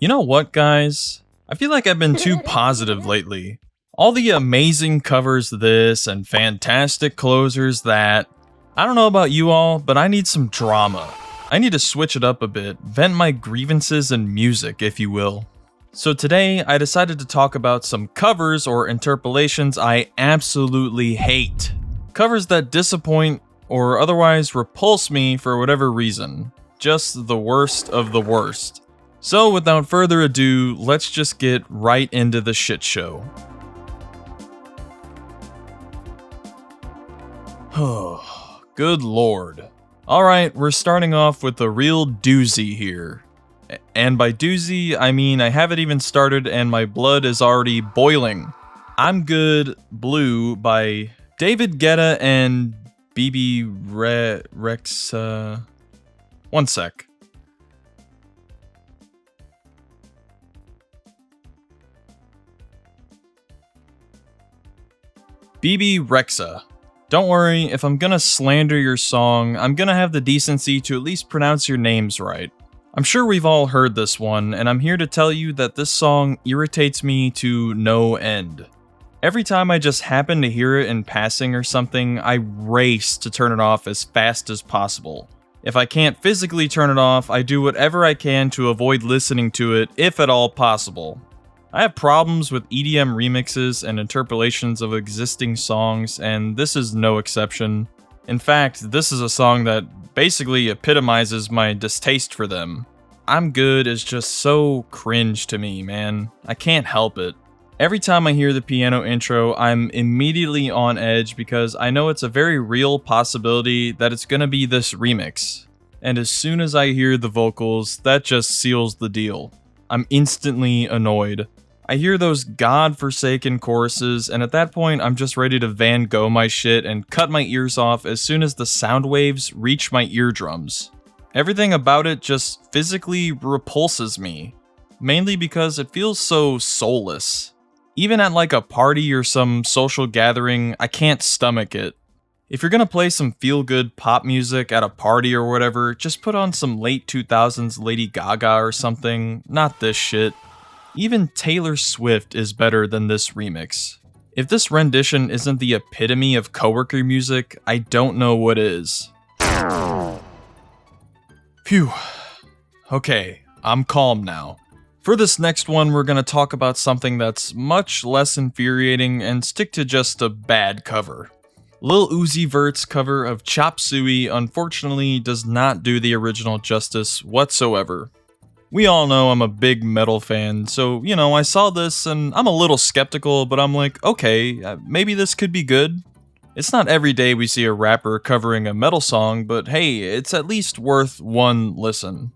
You know what, guys? I feel like I've been too positive lately. All the amazing covers this and fantastic closers that. I don't know about you all, but I need some drama. I need to switch it up a bit, vent my grievances in music, if you will. So today, I decided to talk about some covers or interpolations I absolutely hate. Covers that disappoint or otherwise repulse me for whatever reason. Just the worst of the worst. So without further ado, let's just get right into the shit show. Oh, good lord. Alright, we're starting off with a real doozy here. And by doozy, I mean I haven't even started and my blood is already boiling. I'm Good Blue by David Guetta and Rex. One sec. Rexa. Don't worry, if I'm gonna slander your song, I'm gonna have the decency to at least pronounce your names right. I'm sure we've all heard this one, and I'm here to tell you that this song irritates me to no end. Every time I just happen to hear it in passing or something, I race to turn it off as fast as possible. If I can't physically turn it off, I do whatever I can to avoid listening to it, if at all possible. I have problems with EDM remixes and interpolations of existing songs, and this is no exception. In fact, this is a song that basically epitomizes my distaste for them. I'm Good is just so cringe to me, man. I can't help it. Every time I hear the piano intro, I'm immediately on edge because I know it's a very real possibility that it's gonna be this remix. And as soon as I hear the vocals, that just seals the deal. I'm instantly annoyed. I hear those god-forsaken choruses, and at that point, I'm just ready to Van Gogh my shit and cut my ears off as soon as the sound waves reach my eardrums. Everything about it just physically repulses me, mainly because it feels so soulless. Even at like a party or some social gathering, I can't stomach it. If you're gonna play some feel-good pop music at a party or whatever, just put on some late 2000s Lady Gaga or something, not this shit. Even Taylor Swift is better than this remix. If this rendition isn't the epitome of coworker music, I don't know what is. Phew. Okay, I'm calm now. For this next one, we're gonna talk about something that's much less infuriating and stick to just a bad cover. Lil Uzi Vert's cover of Chop Suey unfortunately does not do the original justice whatsoever. We all know I'm a big metal fan, so, I saw this and I'm a little skeptical, but I'm like, okay, maybe this could be good. It's not every day we see a rapper covering a metal song, but hey, it's at least worth one listen.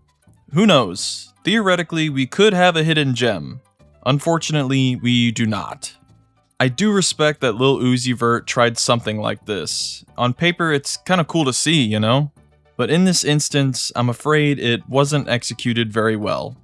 Who knows? Theoretically, we could have a hidden gem. Unfortunately, we do not. I do respect that Lil Uzi Vert tried something like this. On paper, it's kinda cool to see, But in this instance, I'm afraid it wasn't executed very well.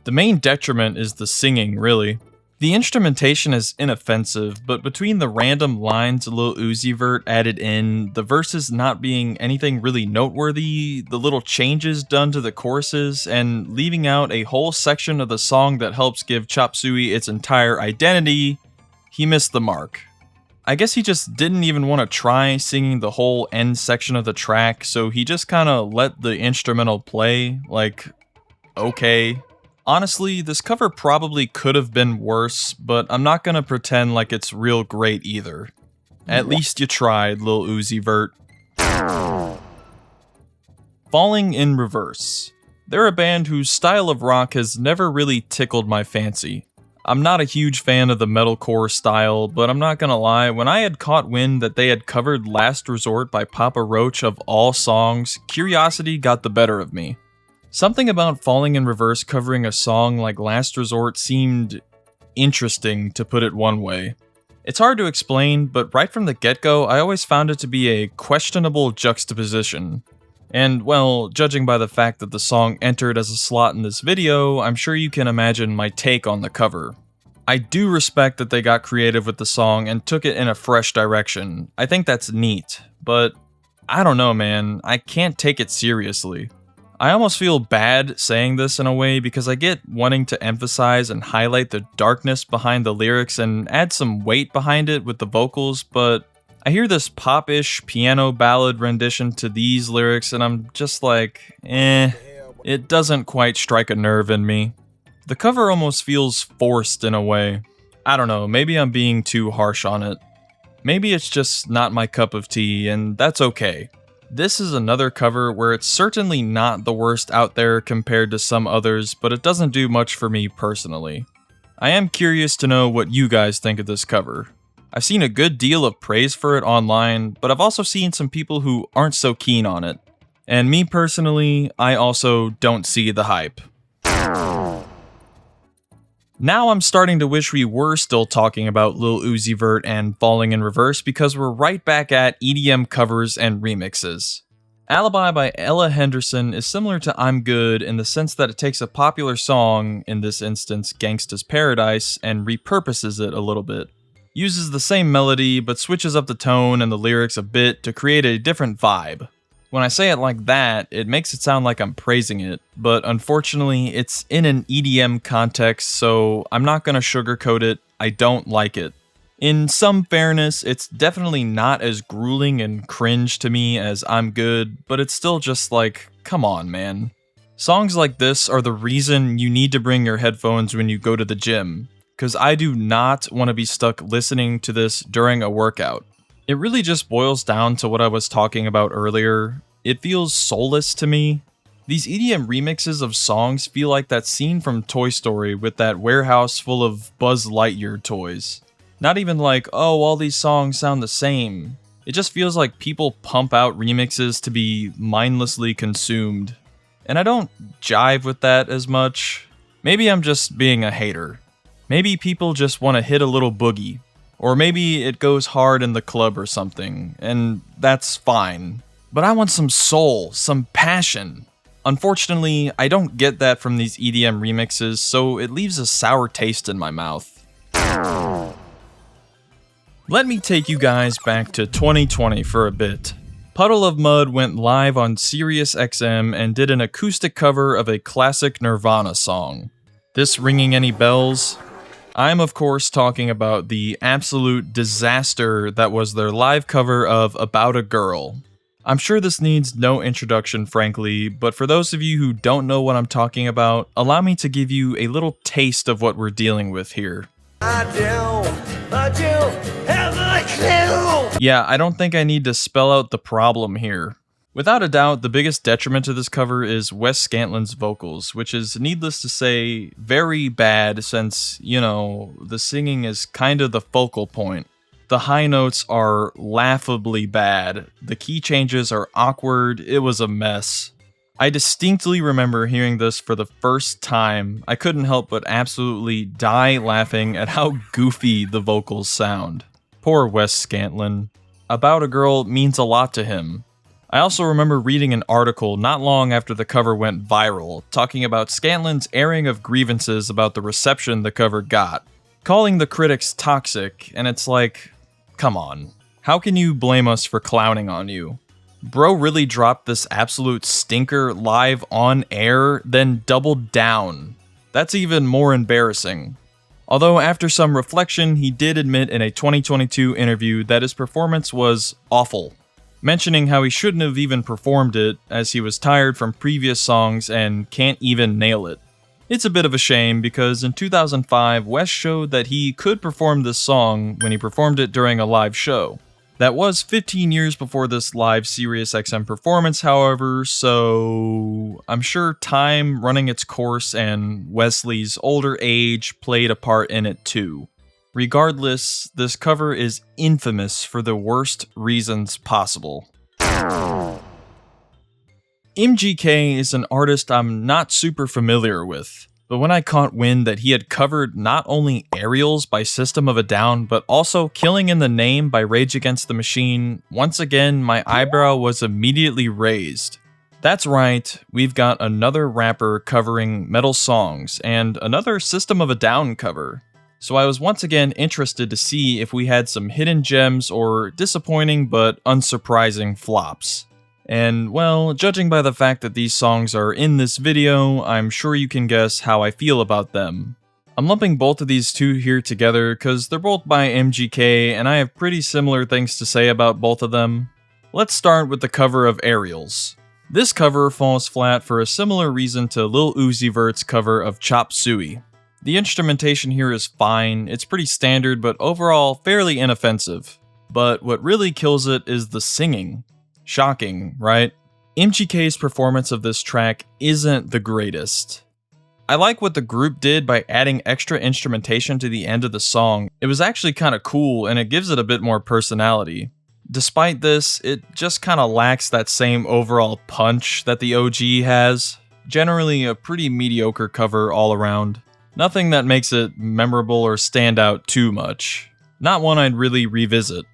The main detriment is the singing, really. The instrumentation is inoffensive, but between the random lines Lil Uzi Vert added in, the verses not being anything really noteworthy, the little changes done to the choruses, and leaving out a whole section of the song that helps give Chop Suey its entire identity, he missed the mark. I guess he just didn't even want to try singing the whole end section of the track, so he just kinda let the instrumental play, like, okay. Honestly, this cover probably could have been worse, but I'm not gonna pretend like it's real great either. At least you tried, Lil Uzi Vert. Falling in Reverse. They're a band whose style of rock has never really tickled my fancy. I'm not a huge fan of the metalcore style, but I'm not gonna lie, when I had caught wind that they had covered Last Resort by Papa Roach of all songs, curiosity got the better of me. Something about Falling in Reverse covering a song like Last Resort seemed interesting, to put it one way. It's hard to explain, but right from the get-go, I always found it to be a questionable juxtaposition. And, well, judging by the fact that the song entered as a slot in this video, I'm sure you can imagine my take on the cover. I do respect that they got creative with the song and took it in a fresh direction. I think that's neat, but I don't know, man, I can't take it seriously. I almost feel bad saying this in a way because I get wanting to emphasize and highlight the darkness behind the lyrics and add some weight behind it with the vocals, but I hear this pop-ish piano ballad rendition to these lyrics and I'm just like, it doesn't quite strike a nerve in me. The cover almost feels forced in a way. I don't know, maybe I'm being too harsh on it. Maybe it's just not my cup of tea, and that's okay. This is another cover where it's certainly not the worst out there compared to some others, but it doesn't do much for me personally. I am curious to know what you guys think of this cover. I've seen a good deal of praise for it online, but I've also seen some people who aren't so keen on it. And me personally, I also don't see the hype. Now I'm starting to wish we were still talking about Lil Uzi Vert and Falling in Reverse because we're right back at EDM covers and remixes. Alibi by Ella Henderson is similar to I'm Good in the sense that it takes a popular song, in this instance Gangsta's Paradise, and repurposes it a little bit. Uses the same melody but switches up the tone and the lyrics a bit to create a different vibe. When I say it like that, it makes it sound like I'm praising it, but unfortunately, it's in an EDM context, so I'm not gonna sugarcoat it. I don't like it. In some fairness, it's definitely not as grueling and cringe to me as I'm Good, but it's still just like, come on, man. Songs like this are the reason you need to bring your headphones when you go to the gym, because I do not want to be stuck listening to this during a workout. It really just boils down to what I was talking about earlier. It feels soulless to me. These EDM remixes of songs feel like that scene from Toy Story with that warehouse full of Buzz Lightyear toys. Not even like, oh, all these songs sound the same. It just feels like people pump out remixes to be mindlessly consumed. And I don't jive with that as much. Maybe I'm just being a hater. Maybe people just want to hit a little boogie. Or maybe it goes hard in the club or something, and that's fine. But I want some soul, some passion. Unfortunately, I don't get that from these EDM remixes, so it leaves a sour taste in my mouth. Let me take you guys back to 2020 for a bit. Puddle of Mudd went live on SiriusXM and did an acoustic cover of a classic Nirvana song. This ringing any bells? I'm of course talking about the absolute disaster that was their live cover of About a Girl. I'm sure this needs no introduction, frankly, but for those of you who don't know what I'm talking about, allow me to give you a little taste of what we're dealing with here. But you have a clue. Yeah, I don't think I need to spell out the problem here. Without a doubt, the biggest detriment to this cover is Wes Scantlin's vocals, which is, needless to say, very bad since, the singing is kind of the focal point. The high notes are laughably bad, the key changes are awkward, it was a mess. I distinctly remember hearing this for the first time. I couldn't help but absolutely die laughing at how goofy the vocals sound. Poor Wes Scantlin. About a Girl means a lot to him. I also remember reading an article not long after the cover went viral, talking about Scantlin's airing of grievances about the reception the cover got, calling the critics toxic, and it's like, come on. How can you blame us for clowning on you? Bro really dropped this absolute stinker live on air, then doubled down. That's even more embarrassing. Although after some reflection, he did admit in a 2022 interview that his performance was awful, mentioning how he shouldn't have even performed it as he was tired from previous songs and can't even nail it. It's a bit of a shame because in 2005, Wes showed that he could perform this song when he performed it during a live show. That was 15 years before this live SiriusXM performance, however, so I'm sure time running its course and Wesley's older age played a part in it too. Regardless, this cover is infamous for the worst reasons possible. MGK is an artist I'm not super familiar with, but when I caught wind that he had covered not only Aerials by System of a Down, but also Killing in the Name by Rage Against the Machine, once again my eyebrow was immediately raised. That's right, we've got another rapper covering metal songs, and another System of a Down cover. So I was once again interested to see if we had some hidden gems or disappointing but unsurprising flops. And well, judging by the fact that these songs are in this video, I'm sure you can guess how I feel about them. I'm lumping both of these two here together because they're both by MGK and I have pretty similar things to say about both of them. Let's start with the cover of Aerials. This cover falls flat for a similar reason to Lil Uzi Vert's cover of Chop Suey. The instrumentation here is fine, it's pretty standard but overall fairly inoffensive. But what really kills it is the singing. Shocking, right? MGK's performance of this track isn't the greatest. I like what the group did by adding extra instrumentation to the end of the song. It was actually kinda cool and it gives it a bit more personality. Despite this, it just kinda lacks that same overall punch that the OG has. Generally a pretty mediocre cover all around. Nothing that makes it memorable or stand out too much. Not one I'd really revisit.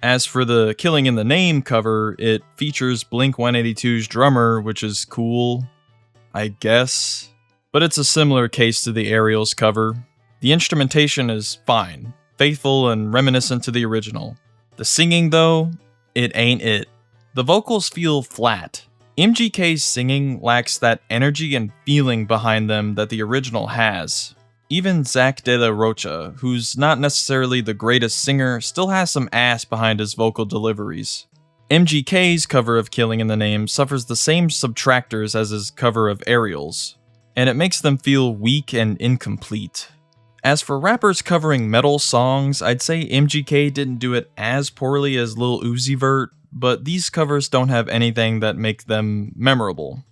As for the Killing in the Name cover, it features Blink-182's drummer, which is cool, I guess. But it's a similar case to the Aerials cover. The instrumentation is fine, faithful and reminiscent to the original. The singing though, it ain't it. The vocals feel flat. MGK's singing lacks that energy and feeling behind them that the original has. Even Zach De La Rocha, who's not necessarily the greatest singer, still has some ass behind his vocal deliveries. MGK's cover of Killing in the Name suffers the same subtractors as his cover of Aerials, and it makes them feel weak and incomplete. As for rappers covering metal songs, I'd say MGK didn't do it as poorly as Lil Uzi Vert, but these covers don't have anything that make them memorable.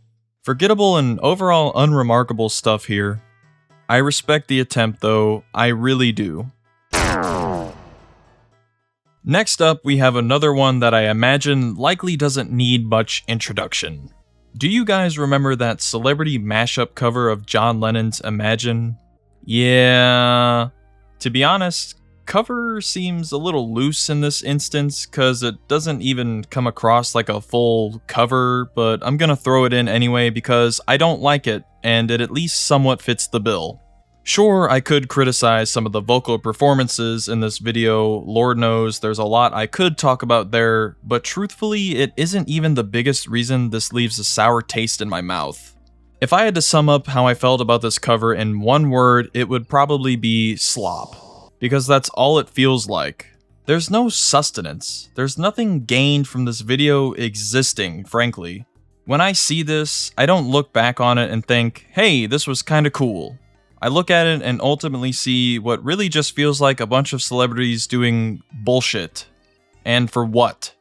Forgettable and overall unremarkable stuff here. I respect the attempt though, I really do. Next up, we have another one that I imagine likely doesn't need much introduction. Do you guys remember that celebrity mashup cover of John Lennon's Imagine? Yeah, to be honest, cover seems a little loose in this instance cause it doesn't even come across like a full cover, but I'm gonna throw it in anyway because I don't like it and it at least somewhat fits the bill. Sure, I could criticize some of the vocal performances in this video, Lord knows there's a lot I could talk about there, but truthfully it isn't even the biggest reason this leaves a sour taste in my mouth. If I had to sum up how I felt about this cover in one word, it would probably be slop. Because that's all it feels like. There's no sustenance. There's nothing gained from this video existing, frankly. When I see this, I don't look back on it and think, hey, this was kinda cool. I look at it and ultimately see what really just feels like a bunch of celebrities doing bullshit. And for what?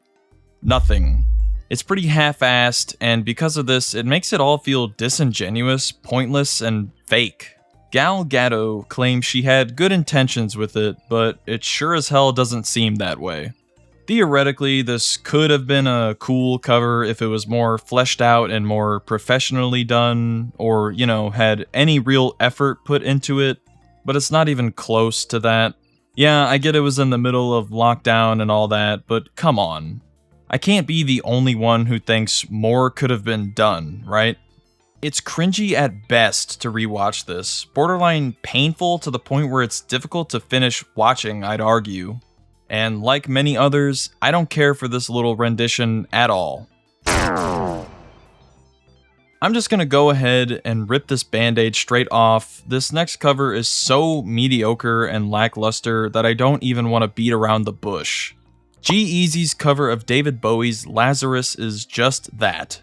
Nothing. It's pretty half-assed, and because of this, it makes it all feel disingenuous, pointless, and fake. Gal Gadot claims she had good intentions with it, but it sure as hell doesn't seem that way. Theoretically, this could have been a cool cover if it was more fleshed out and more professionally done, or, you know, had any real effort put into it, but it's not even close to that. Yeah, I get it was in the middle of lockdown and all that, but come on. I can't be the only one who thinks more could have been done, right? It's cringy at best to rewatch this, borderline painful to the point where it's difficult to finish watching, I'd argue. And like many others, I don't care for this little rendition at all. I'm just gonna go ahead and rip this band-aid straight off. This next cover is so mediocre and lackluster that I don't even want to beat around the bush. G-Eazy's cover of David Bowie's Lazarus is just that.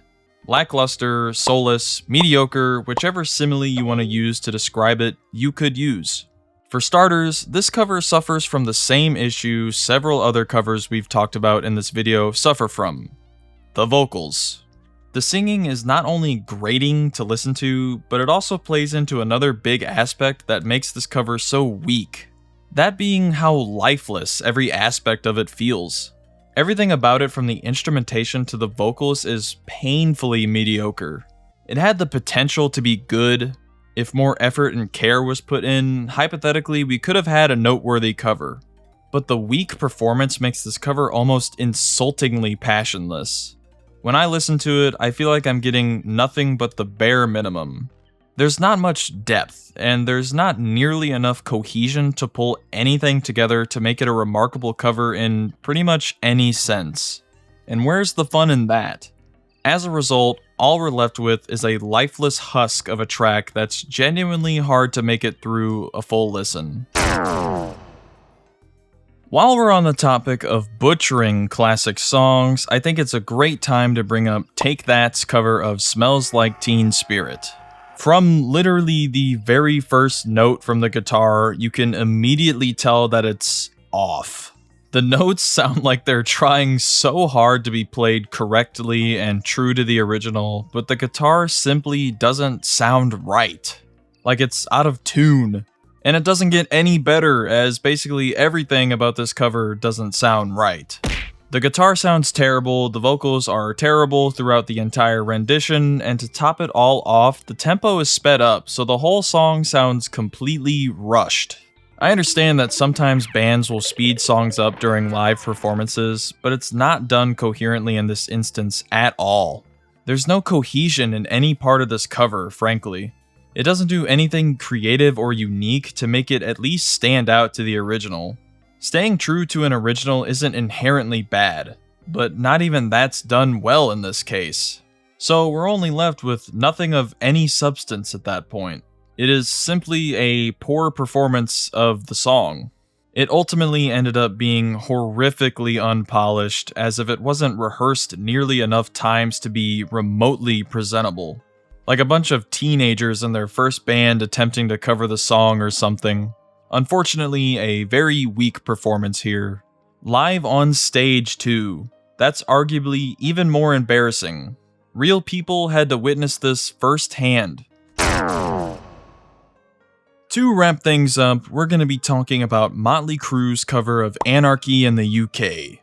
Lackluster, soulless, mediocre, whichever simile you want to use to describe it, you could use. For starters, this cover suffers from the same issue several other covers we've talked about in this video suffer from. The vocals. The singing is not only grating to listen to, but it also plays into another big aspect that makes this cover so weak. That being how lifeless every aspect of it feels. Everything about it from the instrumentation to the vocals is painfully mediocre. It had the potential to be good. If more effort and care was put in, hypothetically we could have had a noteworthy cover. But the weak performance makes this cover almost insultingly passionless. When I listen to it, I feel like I'm getting nothing but the bare minimum. There's not much depth, and there's not nearly enough cohesion to pull anything together to make it a remarkable cover in pretty much any sense. And where's the fun in that? As a result, all we're left with is a lifeless husk of a track that's genuinely hard to make it through a full listen. While we're on the topic of butchering classic songs, I think it's a great time to bring up Take That's cover of Smells Like Teen Spirit. From literally the very first note from the guitar, you can immediately tell that it's off. The notes sound like they're trying so hard to be played correctly and true to the original, but the guitar simply doesn't sound right. Like it's out of tune. And it doesn't get any better, as basically everything about this cover doesn't sound right. The guitar sounds terrible, the vocals are terrible throughout the entire rendition, and to top it all off, the tempo is sped up, so the whole song sounds completely rushed. I understand that sometimes bands will speed songs up during live performances, but it's not done coherently in this instance at all. There's no cohesion in any part of this cover, frankly. It doesn't do anything creative or unique to make it at least stand out to the original. Staying true to an original isn't inherently bad, but not even that's done well in this case. So we're only left with nothing of any substance at that point. It is simply a poor performance of the song. It ultimately ended up being horrifically unpolished, as if it wasn't rehearsed nearly enough times to be remotely presentable. Like a bunch of teenagers in their first band attempting to cover the song or something. Unfortunately, a very weak performance here. Live on stage too. That's arguably even more embarrassing. Real people had to witness this firsthand. To wrap things up, we're going to be talking about Motley Crue's cover of Anarchy in the UK.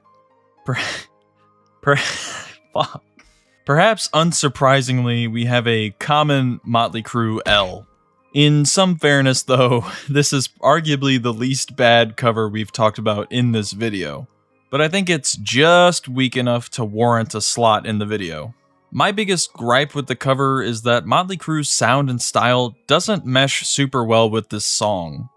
Perhaps unsurprisingly, we have a common Motley Crue L. In some fairness though, this is arguably the least bad cover we've talked about in this video. But I think it's just weak enough to warrant a slot in the video. My biggest gripe with the cover is that Motley Crue's sound and style doesn't mesh super well with this song.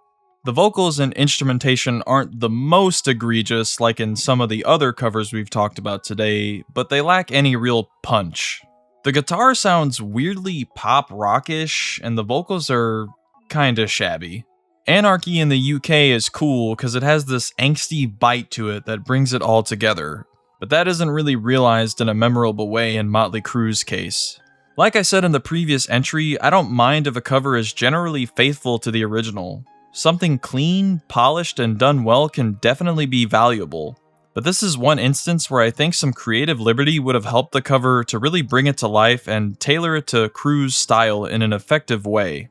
The vocals and instrumentation aren't the most egregious like in some of the other covers we've talked about today, but they lack any real punch. The guitar sounds weirdly pop rockish, and the vocals are kinda shabby. Anarchy in the UK is cool because it has this angsty bite to it that brings it all together. But that isn't really realized in a memorable way in Motley Crue's case. Like I said in the previous entry, I don't mind if a cover is generally faithful to the original. Something clean, polished, and done well can definitely be valuable. But this is one instance where I think some creative liberty would have helped the cover to really bring it to life and tailor it to Crue's style in an effective way.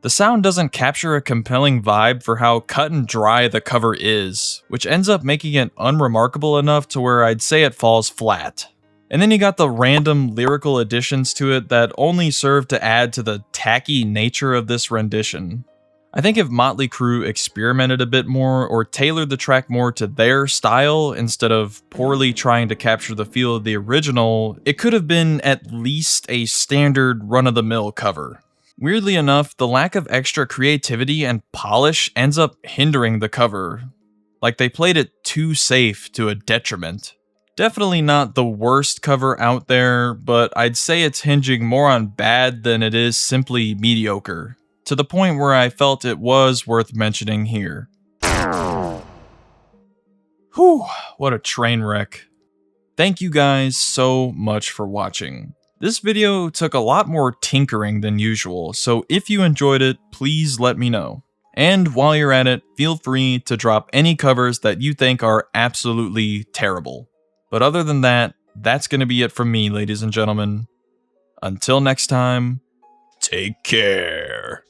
The sound doesn't capture a compelling vibe for how cut and dry the cover is, which ends up making it unremarkable enough to where I'd say it falls flat. And then you got the random lyrical additions to it that only serve to add to the tacky nature of this rendition. I think if Motley Crue experimented a bit more or tailored the track more to their style instead of poorly trying to capture the feel of the original, it could have been at least a standard run-of-the-mill cover. Weirdly enough, the lack of extra creativity and polish ends up hindering the cover. Like they played it too safe to a detriment. Definitely not the worst cover out there, but I'd say it's hinging more on bad than it is simply mediocre, to the point where I felt it was worth mentioning here. Whew, what a train wreck. Thank you guys so much for watching. This video took a lot more tinkering than usual, so if you enjoyed it, please let me know. And while you're at it, feel free to drop any covers that you think are absolutely terrible. But other than that, that's gonna be it from me, ladies and gentlemen. Until next time, take care.